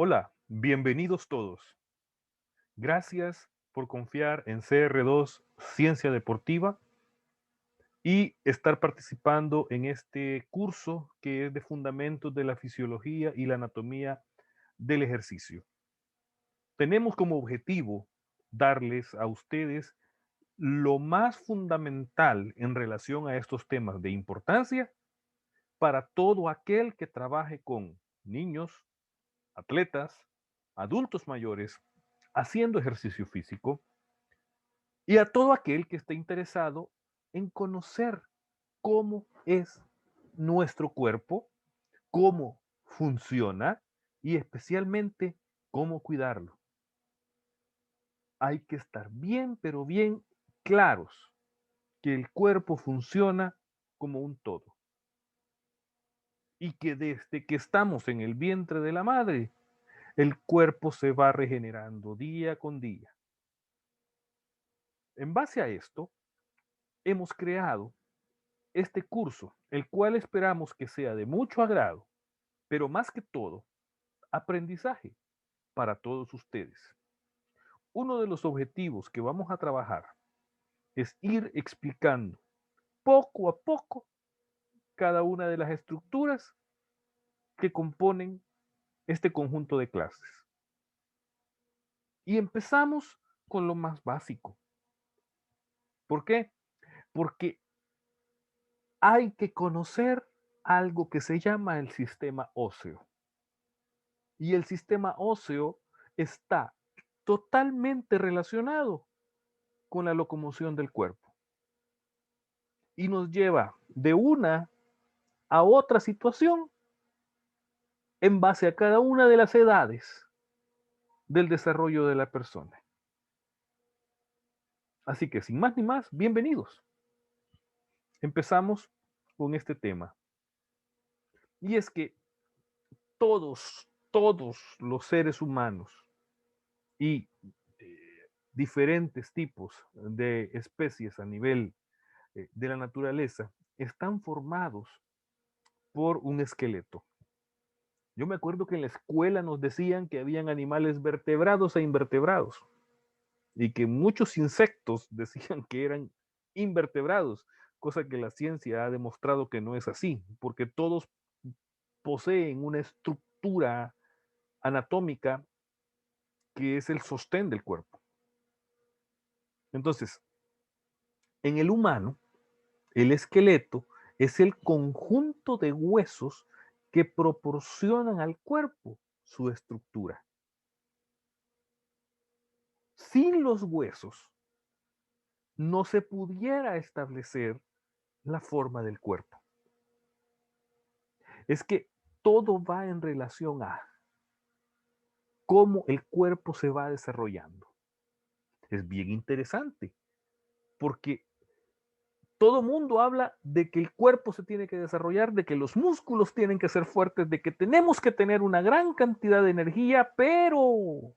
Hola, bienvenidos todos. Gracias por confiar en CR2 Ciencia Deportiva y estar participando en este curso que es de Fundamentos de la Fisiología y la Anatomía del Ejercicio. Tenemos como objetivo darles a ustedes lo más fundamental en relación a estos temas de importancia para todo aquel que trabaje con niños, atletas, adultos mayores, haciendo ejercicio físico y a todo aquel que esté interesado en conocer cómo es nuestro cuerpo, cómo funciona y especialmente cómo cuidarlo. Hay que estar bien, pero bien claros que el cuerpo funciona como un todo y que desde que estamos en el vientre de la madre, el cuerpo se va regenerando día con día. En base a esto, hemos creado este curso, el cual esperamos que sea de mucho agrado, pero más que todo, aprendizaje para todos ustedes. Uno de los objetivos que vamos a trabajar es ir explicando poco a poco cada una de las estructuras que componen este conjunto de clases. Y empezamos con lo más básico. ¿Por qué? Porque hay que conocer algo que se llama el sistema óseo. Y el sistema óseo está totalmente relacionado con la locomoción del cuerpo y nos lleva de una a otra situación en base a cada una de las edades del desarrollo de la persona. Así que sin más ni más, bienvenidos. Empezamos con este tema. Y es que todos los seres humanos y diferentes tipos de especies a nivel de la naturaleza están formados por un esqueleto. Yo me acuerdo que en la escuela nos decían que habían animales vertebrados e invertebrados y que muchos insectos decían que eran invertebrados, cosa que la ciencia ha demostrado que no es así, porque todos poseen una estructura anatómica que es el sostén del cuerpo. Entonces, en el humano, el esqueleto es el conjunto de huesos que proporcionan al cuerpo su estructura. Sin los huesos no se pudiera establecer la forma del cuerpo. Es que todo va en relación a cómo el cuerpo se va desarrollando. Es bien interesante porque todo mundo habla de que el cuerpo se tiene que desarrollar, de que los músculos tienen que ser fuertes, de que tenemos que tener una gran cantidad de energía, pero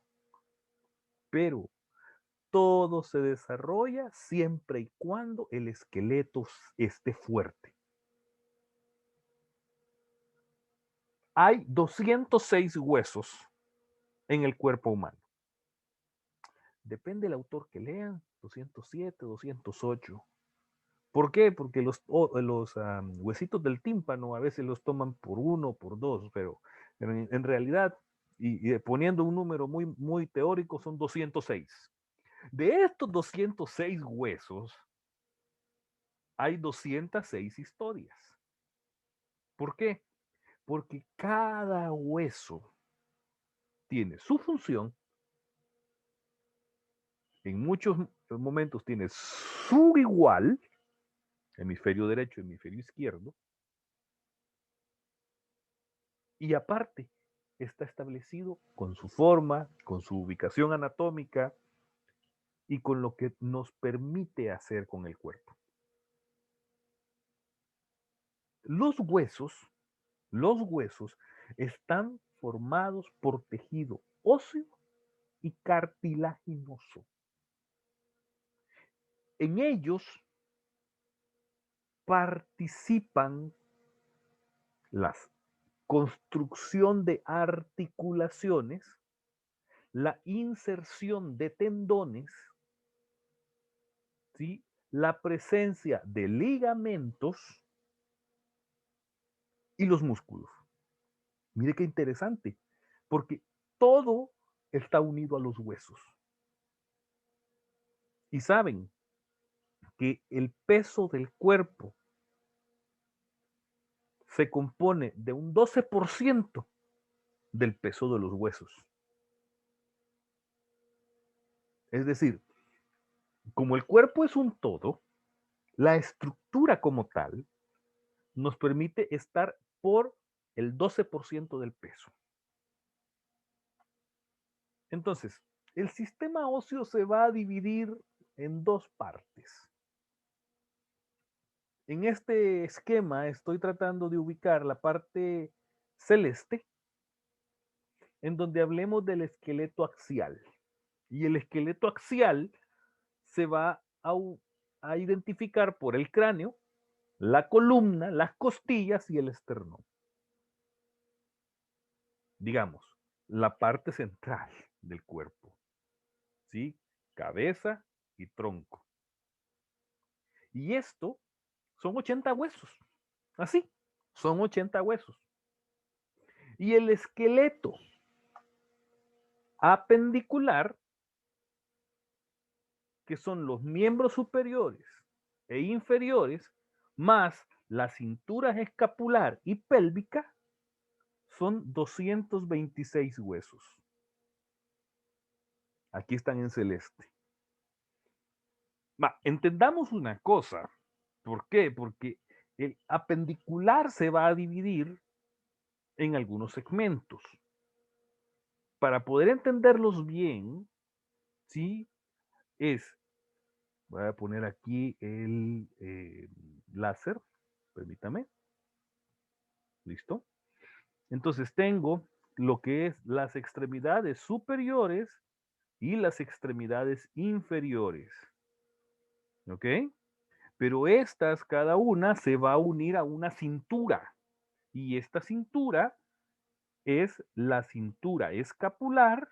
todo se desarrolla siempre y cuando el esqueleto esté fuerte. Hay 206 huesos en el cuerpo humano. Depende del autor que lean, 207, 208. ¿Por qué? Porque los huesitos del tímpano a veces los toman por uno, por dos, pero en realidad, y poniendo un número muy teórico, son 206. De estos 206 huesos, hay 206 historias. ¿Por qué? Porque cada hueso tiene su función, en muchos momentos tiene su igual, hemisferio derecho, hemisferio izquierdo, y aparte está establecido con su forma, con su ubicación anatómica y con lo que nos permite hacer con el cuerpo. Los huesos, los huesos están formados por tejido óseo y cartilaginoso. En ellos participan las construcción de articulaciones, la inserción de tendones, ¿sí? La presencia de ligamentos y los músculos. Mire qué interesante, porque todo está unido a los huesos. Y saben que el peso del cuerpo se compone de un 12% del peso de los huesos. Es decir, como el cuerpo es un todo, la estructura como tal nos permite estar por el 12% del peso. Entonces, el sistema óseo se va a dividir en dos partes. En este esquema estoy tratando de ubicar la parte celeste, en donde hablemos del esqueleto axial. Y el esqueleto axial se va a identificar por el cráneo, la columna, las costillas y el esternón. Digamos, la parte central del cuerpo, ¿sí? Cabeza y tronco. Y esto son 80 huesos, así, son 80 huesos. Y el esqueleto apendicular, que son los miembros superiores e inferiores, más la cintura escapular y pélvica, son 226 huesos. Aquí están en celeste. Entendamos una cosa. ¿Por qué? Porque el apendicular se va a dividir en algunos segmentos. Para poder entenderlos bien, ¿sí? Voy a poner aquí el láser, permítame, listo. Entonces tengo lo que es las extremidades superiores y las extremidades inferiores, ¿ok? Pero estas, cada una, se va a unir a una cintura. Y esta cintura es la cintura escapular,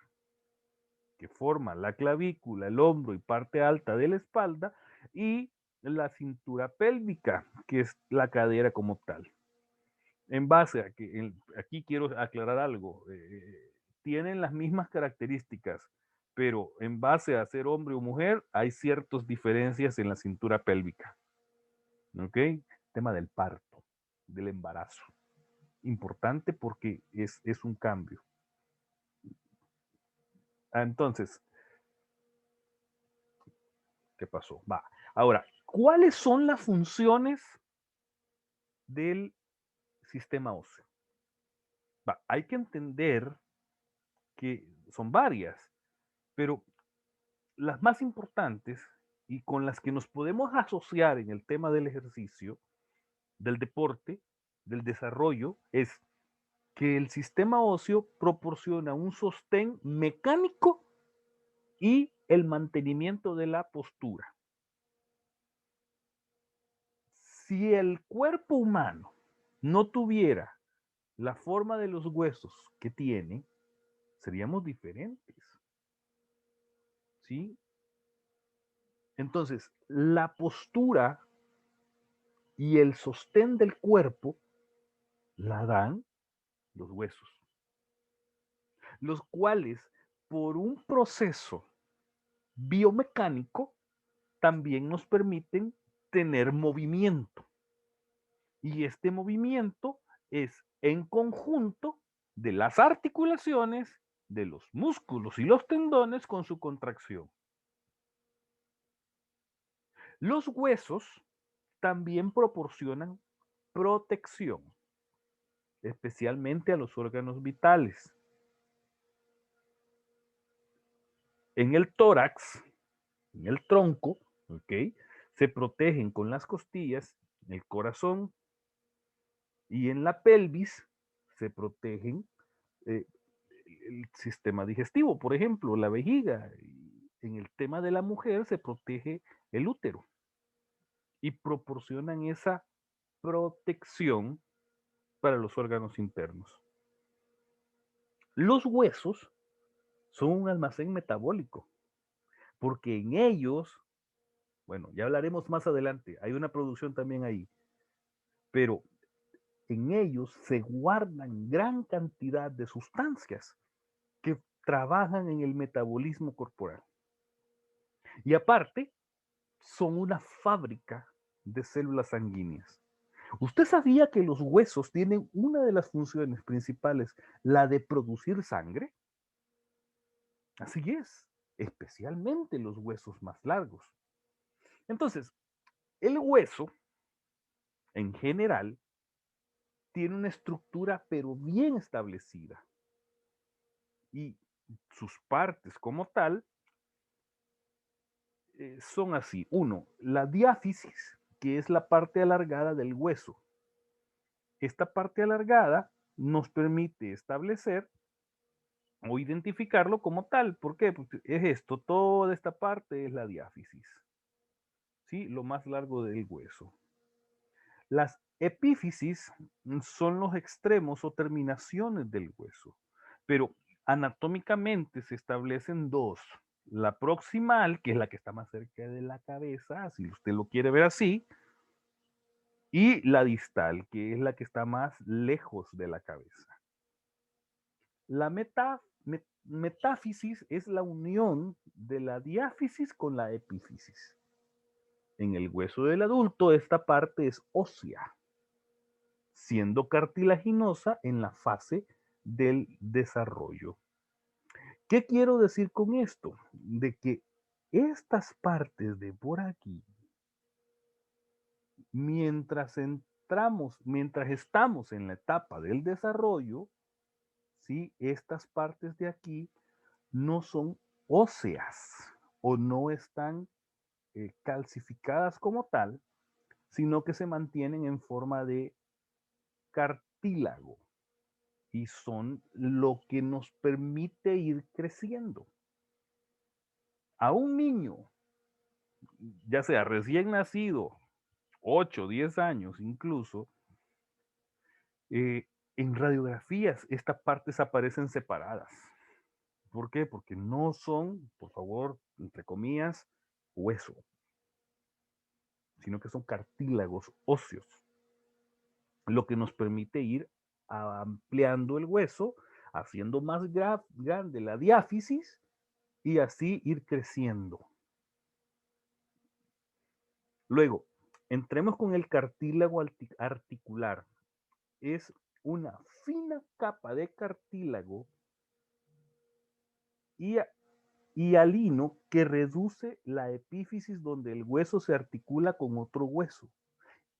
que forma la clavícula, el hombro y parte alta de la espalda, y la cintura pélvica, que es la cadera como tal. En base a que, aquí quiero aclarar algo, tienen las mismas características, pero en base a ser hombre o mujer, hay ciertas diferencias en la cintura pélvica. ¿Ok? Tema del parto, del embarazo. Importante porque es un cambio. Entonces, ¿qué pasó? Va. Ahora, ¿cuáles son las funciones del sistema óseo? Va. Hay que entender que son varias, pero las más importantes y con las que nos podemos asociar en el tema del ejercicio, del deporte, del desarrollo, es que el sistema óseo proporciona un sostén mecánico y el mantenimiento de la postura. Si el cuerpo humano no tuviera la forma de los huesos que tiene, seríamos diferentes. ¿Sí? Entonces, la postura y el sostén del cuerpo la dan los huesos, los cuales por un proceso biomecánico también nos permiten tener movimiento. Y este movimiento es en conjunto de las articulaciones, de los músculos y los tendones con su contracción. Los huesos también proporcionan protección, especialmente a los órganos vitales. En el tórax, en el tronco, ¿ok? Se protegen con las costillas, el corazón, y en la pelvis se protegen eh, el sistema digestivo, por ejemplo, la vejiga. En el tema de la mujer se protege el útero y proporcionan esa protección para los órganos internos. Los huesos son un almacén metabólico, porque en ellos, bueno, ya hablaremos más adelante, hay una producción también ahí, pero en ellos se guardan gran cantidad de sustancias que trabajan en el metabolismo corporal. Y aparte, son una fábrica de células sanguíneas. ¿Usted sabía que los huesos tienen una de las funciones principales, la de producir sangre? Así es, especialmente los huesos más largos. Entonces, el hueso, en general, tiene una estructura pero bien establecida. Y sus partes como tal son así. Uno, la diáfisis, que es la parte alargada del hueso. Esta parte alargada nos permite establecer o identificarlo como tal. ¿Por qué? Porque es esto, toda esta parte es la diáfisis, ¿sí? Lo más largo del hueso. Las epífisis son los extremos o terminaciones del hueso, pero anatómicamente se establecen dos. La proximal, que es la que está más cerca de la cabeza, si usted lo quiere ver así, y la distal, que es la que está más lejos de la cabeza. La metáfisis es la unión de la diáfisis con la epífisis. En el hueso del adulto, esta parte es ósea, siendo cartilaginosa en la fase del desarrollo. ¿Qué quiero decir con esto? De que estas partes de por aquí, mientras estamos en la etapa del desarrollo, ¿sí? Estas partes de aquí no son óseas o no están calcificadas como tal, sino que se mantienen en forma de cartílago y son lo que nos permite ir creciendo. A un niño, ya sea recién nacido, 8, 10 años incluso, en radiografías estas partes aparecen separadas. ¿Por qué? Porque no son, por favor, entre comillas, hueso, sino que son cartílagos óseos, lo que nos permite ir ampliando el hueso, haciendo más grande la diáfisis y así ir creciendo. Luego, entremos con el cartílago articular. Es una fina capa de cartílago y, hialino que reduce la epífisis donde el hueso se articula con otro hueso.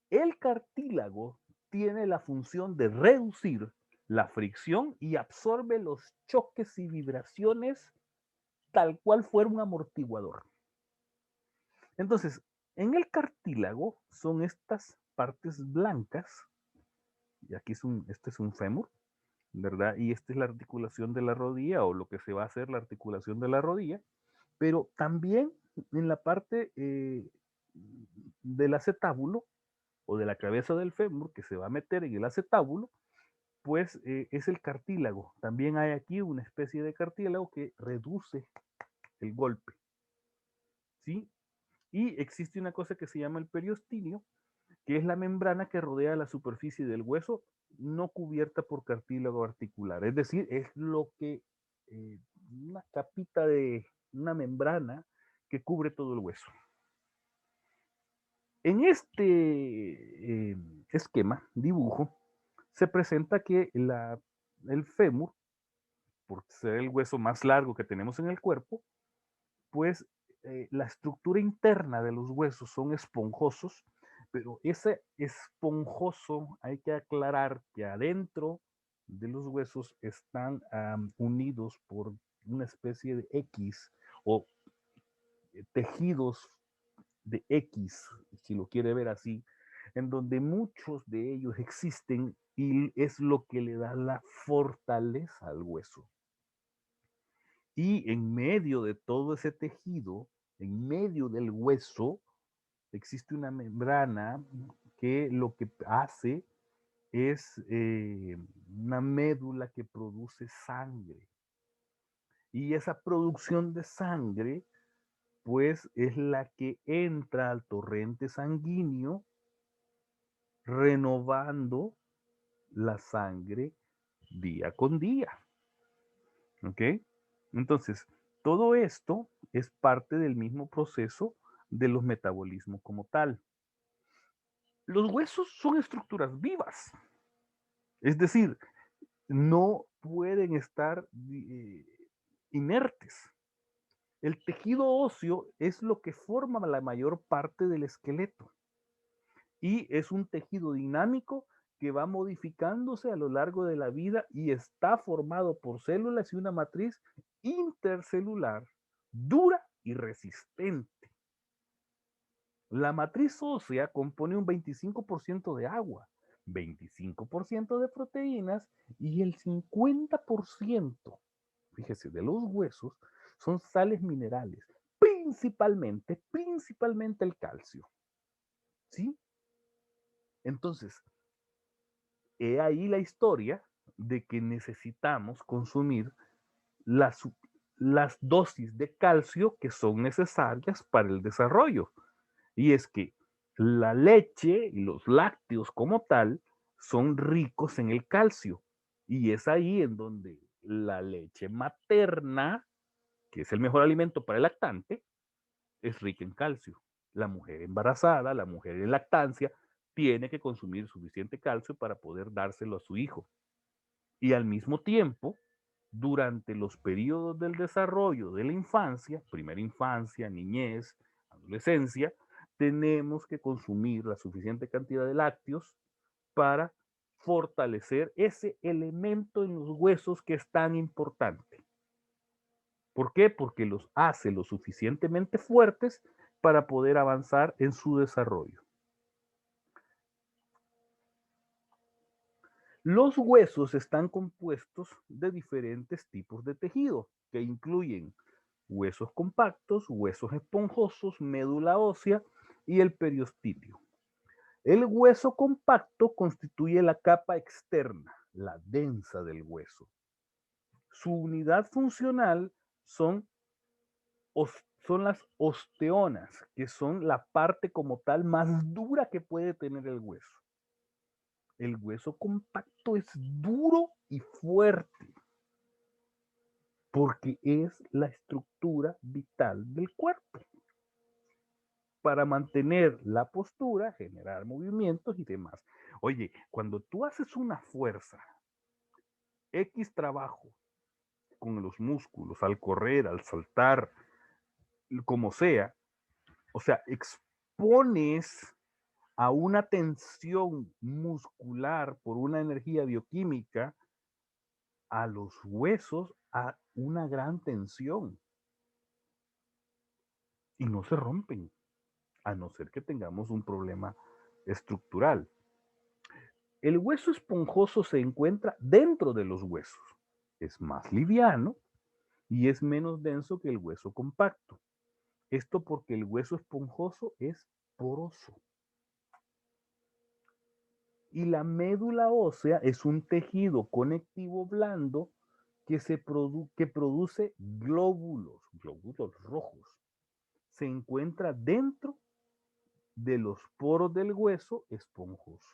El cartílago tiene la función de reducir la fricción y absorbe los choques y vibraciones tal cual fuera un amortiguador. Entonces, en el cartílago son estas partes blancas, y aquí este es un fémur, ¿verdad? Y esta es la articulación de la rodilla o lo que se va a hacer la articulación de la rodilla, pero también en la parte del acetábulo o de la cabeza del fémur que se va a meter en el acetábulo, pues es el cartílago. También hay aquí una especie de cartílago que reduce el golpe, ¿sí? Y existe una cosa que se llama el periostinio, que es la membrana que rodea la superficie del hueso no cubierta por cartílago articular. Es decir, es lo que, una capita de una membrana que cubre todo el hueso. En este esquema, dibujo, se presenta que el fémur, por ser el hueso más largo que tenemos en el cuerpo, pues la estructura interna de los huesos son esponjosos, pero ese esponjoso hay que aclarar que adentro de los huesos están unidos por una especie de X o tejidos de X, si lo quiere ver así, en donde muchos de ellos existen y es lo que le da la fortaleza al hueso. Y en medio de todo ese tejido, en medio del hueso, existe una membrana que lo que hace es una médula que produce sangre. Y esa producción de sangre, pues, es la que entra al torrente sanguíneo renovando la sangre día con día. ¿Ok? Entonces, todo esto es parte del mismo proceso de los metabolismos como tal. Los huesos son estructuras vivas, es decir, no pueden estar inertes. El tejido óseo es lo que forma la mayor parte del esqueleto y es un tejido dinámico que va modificándose a lo largo de la vida y está formado por células y una matriz intercelular dura y resistente. La matriz ósea compone un 25% de agua, 25% de proteínas y el 50%, fíjese, de los huesos son sales minerales, principalmente el calcio. ¿Sí? Entonces, he ahí la historia de que necesitamos consumir las, las dosis de calcio que son necesarias para el desarrollo. Y es que la leche y los lácteos como tal son ricos en el calcio. Y es ahí en donde la leche materna, que es el mejor alimento para el lactante, es rica en calcio. La mujer embarazada, la mujer en lactancia, tiene que consumir suficiente calcio para poder dárselo a su hijo. Y al mismo tiempo, durante los periodos del desarrollo de la infancia, primera infancia, niñez, adolescencia, tenemos que consumir la suficiente cantidad de lácteos para fortalecer ese elemento en los huesos que es tan importante. ¿Por qué? Porque los hace lo suficientemente fuertes para poder avanzar en su desarrollo. Los huesos están compuestos de diferentes tipos de tejido, que incluyen huesos compactos, huesos esponjosos, médula ósea y el periostitio. El hueso compacto constituye la capa externa, la densa del hueso. Su unidad funcional son, son las osteonas, que son la parte como tal más dura que puede tener el hueso. El hueso compacto es duro y fuerte porque es la estructura vital del cuerpo para mantener la postura, generar movimientos y demás. Oye, cuando tú haces una fuerza, X trabajo con los músculos, al correr, al saltar, como sea, o sea, expones a una tensión muscular por una energía bioquímica a los huesos a una gran tensión y no se rompen, a no ser que tengamos un problema estructural. El hueso esponjoso se encuentra dentro de los huesos. Es más liviano y es menos denso que el hueso compacto. Esto porque el hueso esponjoso es poroso. Y la médula ósea es un tejido conectivo blando que produce glóbulos rojos. Se encuentra dentro de los poros del hueso esponjoso.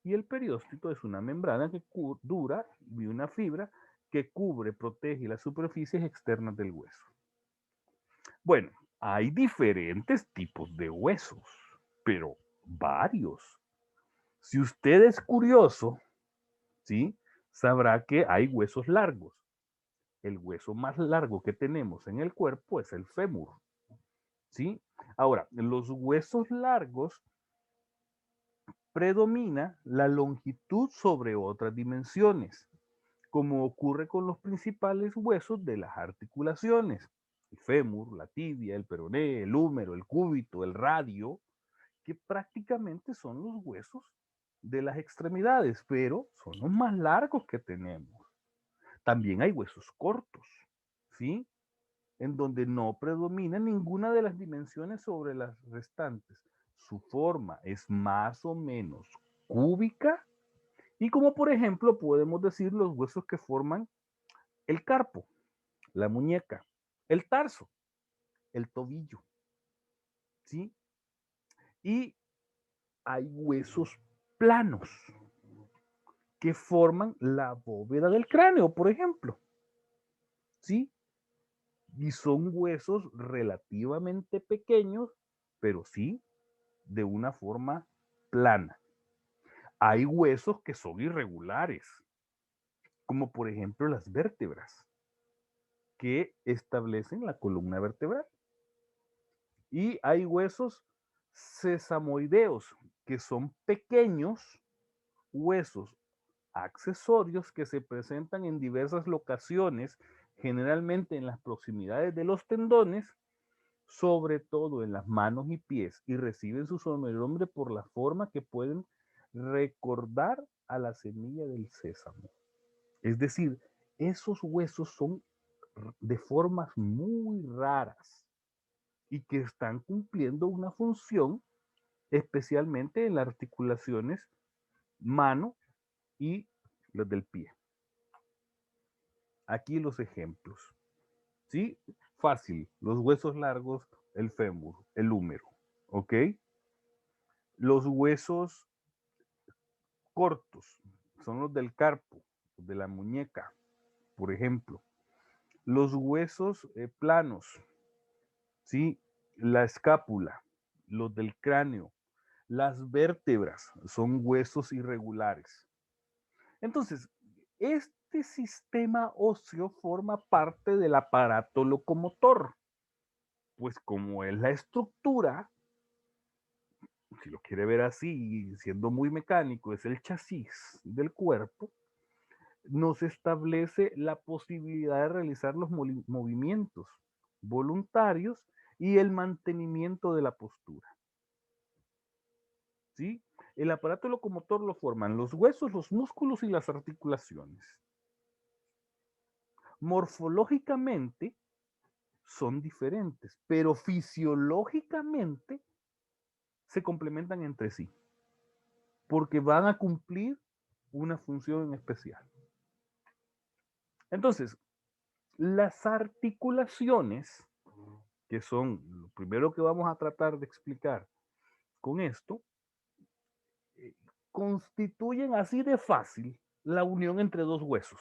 Y el perióstito es una membrana que dura y una fibra que cubre, protege las superficies externas del hueso. Bueno, hay diferentes tipos de huesos, pero varios. Si usted es curioso, ¿sí? Sabrá que hay huesos largos. El hueso más largo que tenemos en el cuerpo es el fémur, ¿sí? Ahora, los huesos largos predomina la longitud sobre otras dimensiones, como ocurre con los principales huesos de las articulaciones, el fémur, la tibia, el peroné, el húmero, el cúbito, el radio, que prácticamente son los huesos de las extremidades, pero son los más largos que tenemos. También hay huesos cortos, ¿sí? En donde no predomina ninguna de las dimensiones sobre las restantes. Su forma es más o menos cúbica Y como por ejemplo podemos decir los huesos que forman el carpo, la muñeca, el tarso, el tobillo, ¿sí? Y hay huesos planos que forman la bóveda del cráneo, por ejemplo, ¿sí? Y son huesos relativamente pequeños, pero sí de una forma plana. Hay huesos que son irregulares, como por ejemplo las vértebras, que establecen la columna vertebral. Y hay huesos sesamoideos, que son pequeños huesos accesorios que se presentan en diversas locaciones, generalmente en las proximidades de los tendones, sobre todo en las manos y pies, y reciben su sobrenombre por la forma que pueden recordar a la semilla del sésamo. Es decir, esos huesos son de formas muy raras y que están cumpliendo una función especialmente en las articulaciones mano y las del pie. Aquí los ejemplos. ¿Sí? Fácil. Los huesos largos, el fémur, el húmero. ¿Ok? Los huesos cortos son los del carpo, de la muñeca, por ejemplo. Los huesos planos, ¿sí? La escápula, los del cráneo, las vértebras son huesos irregulares. Entonces, este sistema óseo forma parte del aparato locomotor, pues como es la estructura, si lo quiere ver así, siendo muy mecánico, es el chasis del cuerpo, nos establece la posibilidad de realizar los movimientos voluntarios y el mantenimiento de la postura. ¿Sí? El aparato locomotor lo forman los huesos, los músculos y las articulaciones. Morfológicamente son diferentes, pero fisiológicamente se complementan entre sí, porque van a cumplir una función en especial. Entonces, las articulaciones, que son lo primero que vamos a tratar de explicar con esto, eh, constituyen así de fácil la unión entre dos huesos.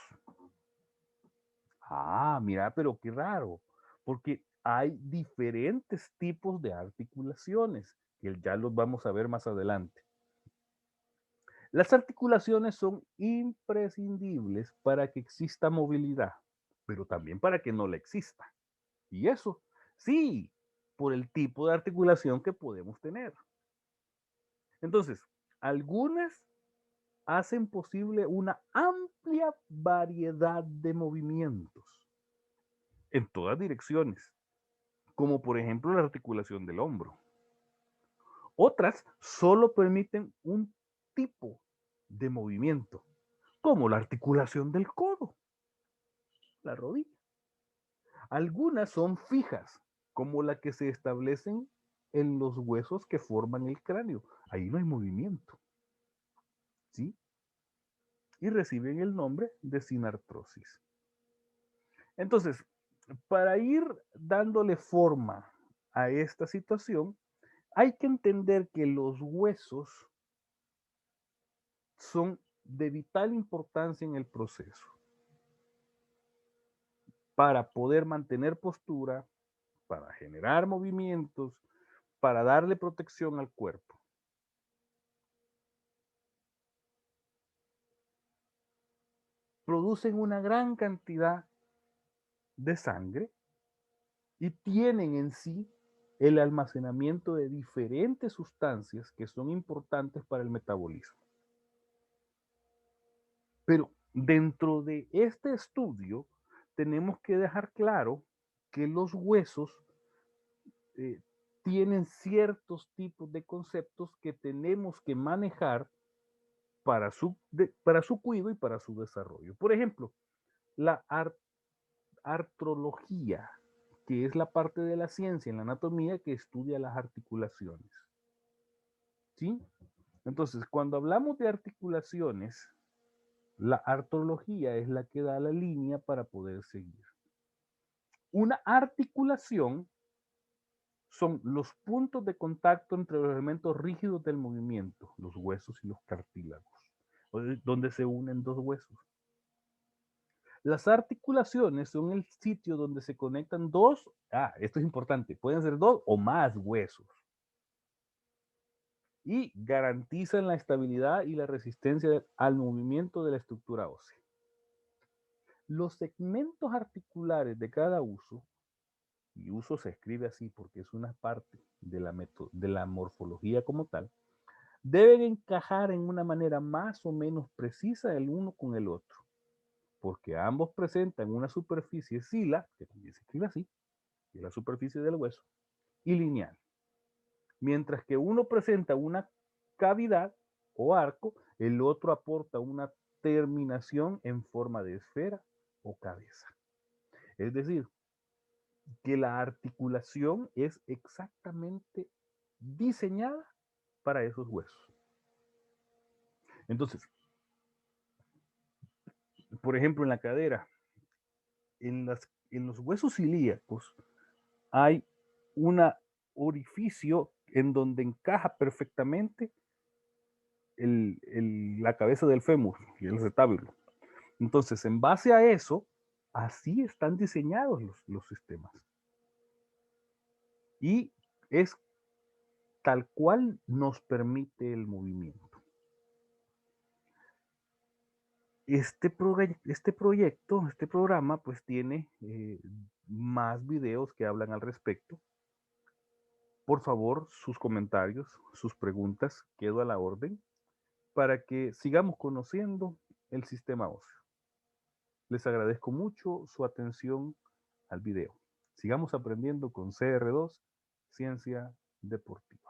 Ah, mira, pero qué raro, porque hay diferentes tipos de articulaciones, que ya los vamos a ver más adelante. Las articulaciones son imprescindibles para que exista movilidad, pero también para que no la exista. Y eso, sí, por el tipo de articulación que podemos tener. Entonces, algunas hacen posible una amplia variedad de movimientos en todas direcciones, como por ejemplo la articulación del hombro. Otras solo permiten un tipo de movimiento, como la articulación del codo, la rodilla. Algunas son fijas, como la que se establecen en los huesos que forman el cráneo. Ahí no hay movimiento, ¿sí? Y reciben el nombre de sinartrosis. Entonces, para ir dándole forma a esta situación, hay que entender que los huesos son de vital importancia en el proceso para poder mantener postura, para generar movimientos, para darle protección al cuerpo. Producen una gran cantidad de sangre y tienen en sí el almacenamiento de diferentes sustancias que son importantes para el metabolismo. Pero dentro de este estudio tenemos que dejar claro que los huesos eh, tienen ciertos tipos de conceptos que tenemos que manejar para su cuidado y para su desarrollo. Por ejemplo, la artrología, que es la parte de la ciencia en la anatomía que estudia las articulaciones. ¿Sí? Entonces, cuando hablamos de articulaciones, La artrología es la que da la línea para poder seguir. Una articulación son los puntos de contacto entre los elementos rígidos del movimiento, los huesos y los cartílagos, donde se unen dos huesos. Las articulaciones son el sitio donde se conectan dos, esto es importante, pueden ser dos o más huesos. Y garantizan la estabilidad y la resistencia al movimiento de la estructura ósea. Los segmentos articulares de cada uso, y uso se escribe así porque es una parte de la morfología como tal, deben encajar en una manera más o menos precisa el uno con el otro, porque ambos presentan una superficie sila, que también se escribe así, que es la superficie del hueso, y lineal. Mientras que uno presenta una cavidad o arco, el otro aporta una terminación en forma de esfera o cabeza. Es decir, que la articulación es exactamente diseñada para esos huesos. Entonces, por ejemplo, en la cadera, en los huesos ilíacos hay un orificio en donde encaja perfectamente la cabeza del fémur y el retábulo. Entonces, en base a eso, así están diseñados los sistemas. Y es tal cual nos permite el movimiento. Este programa, pues tiene más videos que hablan al respecto. Por favor, sus comentarios, sus preguntas, quedo a la orden para que sigamos conociendo el sistema óseo. Les agradezco mucho su atención al video. Sigamos aprendiendo con CR2, Ciencia Deportiva.